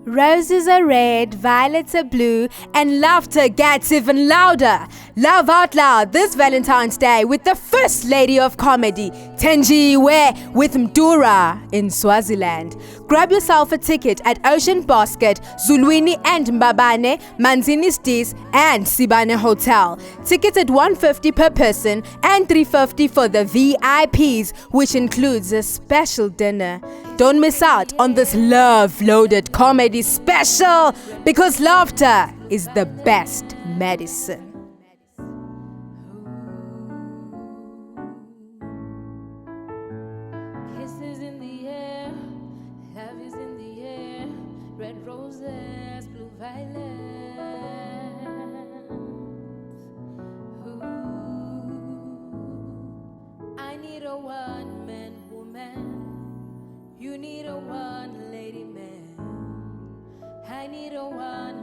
Roses are red, violets are blue, and laughter gets even louder. Love out loud this Valentine's Day with the First Lady of Comedy, Thenjiwe Mdura in Swaziland. Grab yourself a ticket at Ocean Basket, Zulwini and Mbabane, Manzini Stis and Sibane Hotel. Tickets at $150 per person and $350 for the VIPs, which includes a special dinner. Don't miss out on this love-loaded comedy special, because laughter is the best medicine. Kisses in the air, love is in the air, red roses, blue violets. Ooh, I need a one-man woman. You need a one-lady man. I need a one